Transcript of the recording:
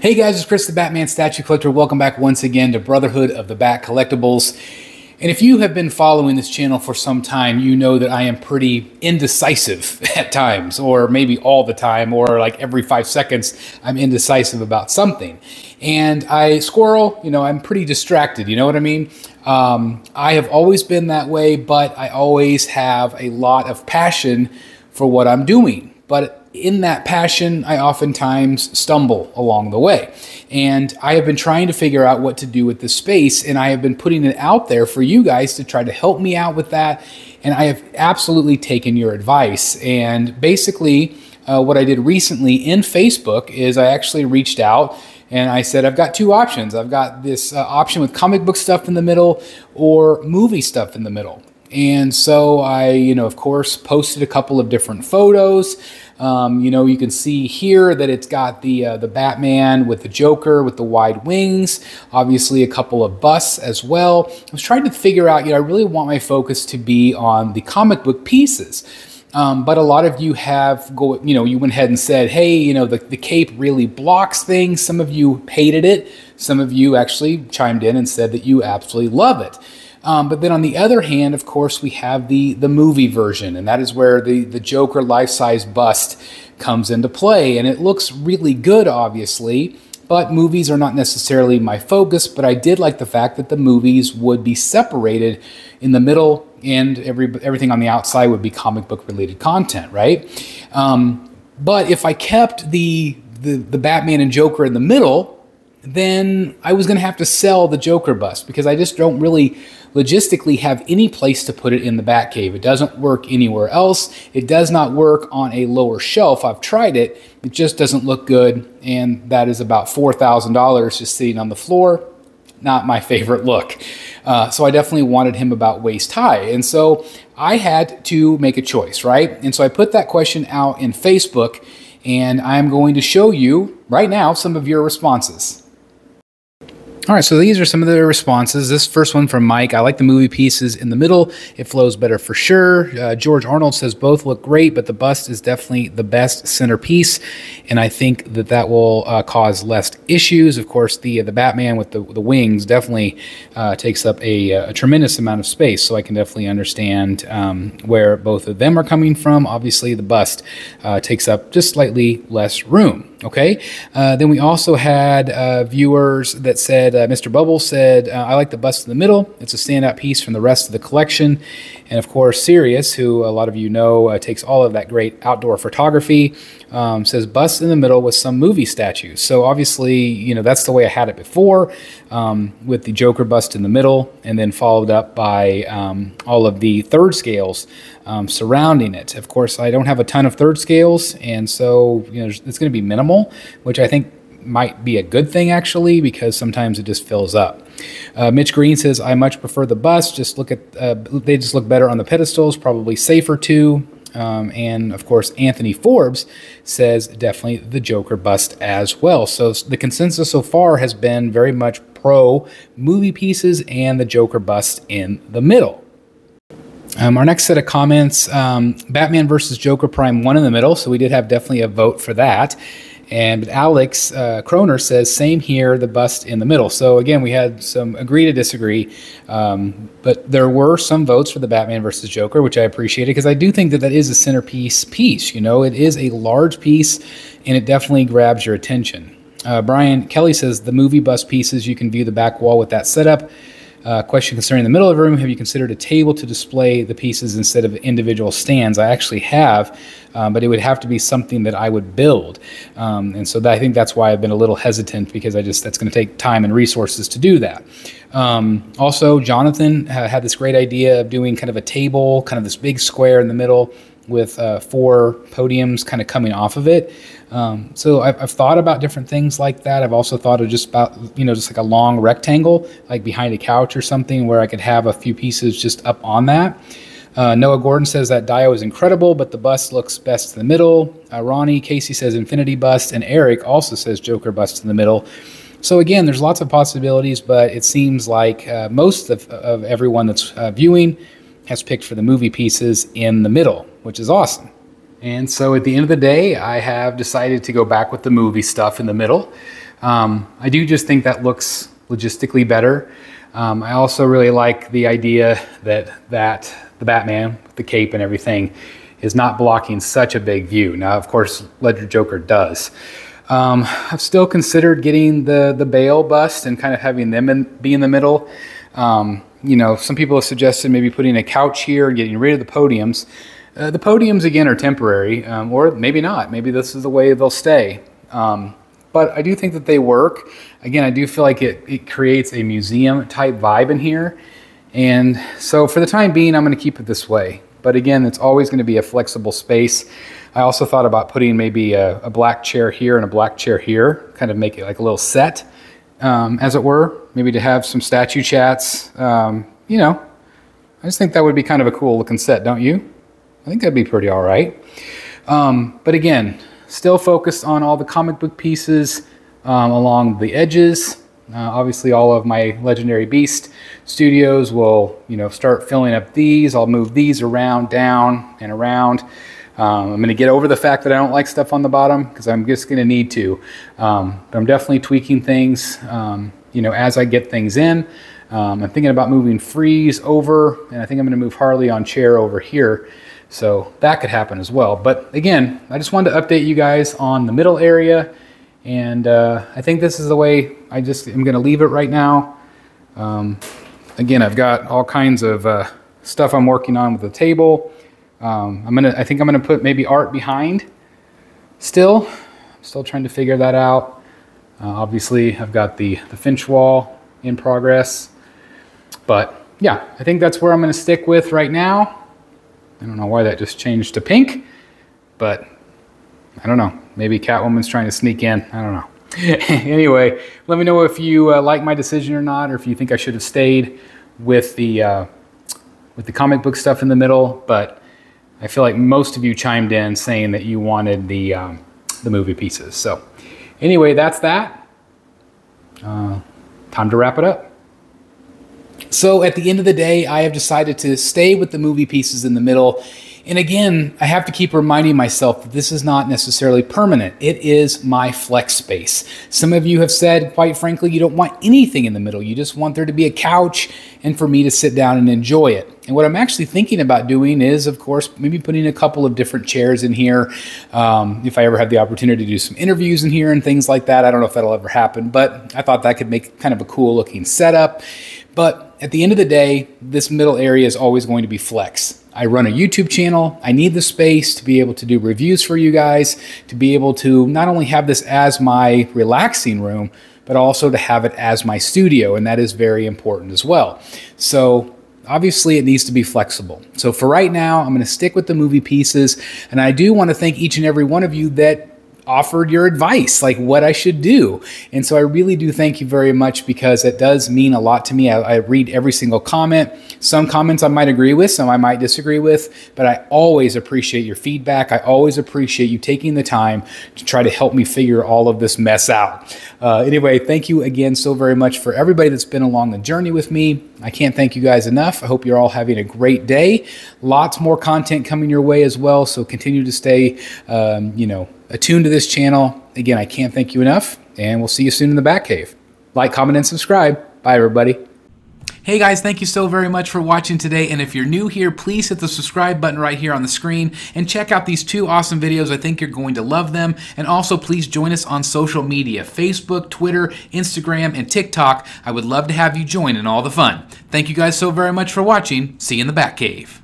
Hey guys, it's Chris the Batman Statue Collector. Welcome back once again to Brotherhood of the Bat Collectibles. And if you have been following this channel for some time, you know that I am pretty indecisive at times, or maybe all the time, or like every 5 seconds, I'm indecisive about something. And I squirrel, I'm pretty distracted, you know what I mean? I have always been that way, but I always have a lot of passion for what I'm doing. But in that passion, I oftentimes stumble along the way. And I have been trying to figure out what to do with this space, and I have been putting it out there for you guys to try to help me out with that. And I have absolutely taken your advice. And basically, what I did recently in Facebook is I actually reached out and I said, I've got two options. I've got this option with comic book stuff in the middle or movie stuff in the middle. And so I, of course, posted a couple of different photos. You can see here that it's got the Batman with the Joker with the wide wings, obviously a couple of busts as well. I was trying to figure out, I really want my focus to be on the comic book pieces. But a lot of you have you went ahead and said, hey, the cape really blocks things. Some of you hated it. Some of you actually chimed in and said that you absolutely love it. But then on the other hand, of course, we have the movie version, and that is where the Joker life-size bust comes into play. And it looks really good, obviously, but movies are not necessarily my focus. But I did like the fact that the movies would be separated in the middle, and everything on the outside would be comic book related content, right? But if I kept the Batman and Joker in the middle, then I was going to have to sell the Joker bust because I just don't really logistically have any place to put it in the Batcave. It doesn't work anywhere else. It does not work on a lower shelf. I've tried it. It just doesn't look good, and that is about $4,000 just sitting on the floor. Not my favorite look. So I definitely wanted him about waist high. And so I had to make a choice, right? And so I put that question out in Facebook, and I'm going to show you right now some of your responses. All right, so these are some of the responses. This first one from Mike: I like the movie pieces in the middle. It flows better for sure. George Arnold says both look great, but the bust is definitely the best centerpiece, and I think that will cause less issues. Of course, the Batman with the wings definitely takes up a tremendous amount of space, so I can definitely understand where both of them are coming from. Obviously, the bust takes up just slightly less room. Okay, then we also had viewers that said, Mr. Bubble said, I like the bust in the middle. It's a standout piece from the rest of the collection. And of course, Sirius, who a lot of you know takes all of that great outdoor photography, says bust in the middle with some movie statues. So obviously, that's the way I had it before, with the Joker bust in the middle, and then followed up by all of the third scales surrounding it. Of course, I don't have a ton of third scales, and so it's going to be minimal, which I think might be a good thing actually, because sometimes it just fills up. Mitch Green says, I much prefer the bust. Just look at they just look better on the pedestals, probably safer too. And of course, Anthony Forbes says definitely the Joker bust as well. So the consensus so far has been very much pro movie pieces and the Joker bust in the middle. Our next set of comments, Batman versus Joker Prime 1 in the middle. So we did have definitely a vote for that. And Alex Kroner says, same here, the bust in the middle. So again, we had some agree to disagree, but there were some votes for the Batman versus Joker, which I appreciated because I do think that is a centerpiece piece. It is a large piece, and it definitely grabs your attention. Brian Kelly says, the movie bust pieces, you can view the back wall with that setup. Question concerning the middle of the room, have you considered a table to display the pieces instead of individual stands? I actually have, but it would have to be something that I would build. And so I think that's why I've been a little hesitant, because that's going to take time and resources to do that. Also, Jonathan had this great idea of doing kind of a table, kind of this big square in the middle with 4 podiums kind of coming off of it. So I've thought about different things like that. I've also thought of just like a long rectangle, like behind a couch or something, where I could have a few pieces just up on that. Noah Gordon says that Dio is incredible, but the bust looks best in the middle. Ronnie Casey says Infinity bust, and Eric also says Joker bust in the middle. So again, there's lots of possibilities, but it seems like most of everyone that's viewing has picked for the movie pieces in the middle, which is awesome. And so at the end of the day, I have decided to go back with the movie stuff in the middle. I do just think that looks logistically better. I also really like the idea that the Batman with the cape and everything is not blocking such a big view. Now, of course, Ledger Joker does. I've still considered getting the Bale bust and kind of having them be in the middle. You know, some people have suggested maybe putting a couch here and getting rid of the podiums. The podiums, again, are temporary, or maybe not. Maybe this is the way they'll stay. But I do think that they work. Again, I do feel like it creates a museum-type vibe in here. And so for the time being, I'm going to keep it this way. But again, it's always going to be a flexible space. I also thought about putting maybe a black chair here and a black chair here, kind of make it like a little set, as it were, maybe to have some statue chats. You know, I just think that would be kind of a cool looking set, don't you? I think that'd be pretty all right. But again, still focused on all the comic book pieces along the edges. Obviously, all of my Legendary Beast studios will, you know, start filling up these. I'll move these around, down, and around. I'm going to get over the fact that I don't like stuff on the bottom because I'm just going to need to. But I'm definitely tweaking things, you know, as I get things in. I'm thinking about moving Freeze over, and I think I'm going to move Harley on chair over here. So that could happen as well. But again, I just wanted to update you guys on the middle area. And I think this is the way I just am going to leave it right now. Again, I've got all kinds of stuff I'm working on with the table. I think I'm gonna put maybe art behind still. I'm still trying to figure that out. Obviously, I've got the Finch wall in progress. But yeah, I think that's where I'm gonna stick with right now. I don't know why that just changed to pink, but I don't know. Maybe Catwoman's trying to sneak in. I don't know. Anyway, let me know if you like my decision or not, or if you think I should have stayed with the comic book stuff in the middle. But I feel like most of you chimed in saying that you wanted the movie pieces. So anyway, that's that. Time to wrap it up. So at the end of the day, I have decided to stay with the movie pieces in the middle. And again, I have to keep reminding myself that this is not necessarily permanent. It is my flex space. Some of you have said, quite frankly, you don't want anything in the middle. You just want there to be a couch and for me to sit down and enjoy it. And what I'm actually thinking about doing is, of course, maybe putting a couple of different chairs in here. If I ever have the opportunity to do some interviews in here and things like that. I don't know if that'll ever happen, but I thought that could make kind of a cool looking setup. But at the end of the day, this middle area is always going to be flex. I run a YouTube channel. I need the space to be able to do reviews for you guys, to be able to not only have this as my relaxing room, but also to have it as my studio, and that is very important as well. So obviously it needs to be flexible. So for right now, I'm going to stick with the movie pieces, and I do want to thank each and every one of you that offered your advice, like what I should do. And so I really do thank you very much, because it does mean a lot to me. I read every single comment. Some comments I might agree with, some I might disagree with, but I always appreciate your feedback. I always appreciate you taking the time to try to help me figure all of this mess out. Anyway, thank you again so very much for everybody that's been along the journey with me. I can't thank you guys enough. I hope you're all having a great day. Lots more content coming your way as well, so continue to stay, attuned to this channel. Again, I can't thank you enough, and we'll see you soon in the Batcave. Like, comment, and subscribe. Bye, everybody. Hey guys, thank you so very much for watching today, and if you're new here, please hit the subscribe button right here on the screen and check out these two awesome videos. I think you're going to love them. And also please join us on social media, Facebook, Twitter, Instagram, and TikTok. I would love to have you join in all the fun. Thank you guys so very much for watching. See you in the Batcave.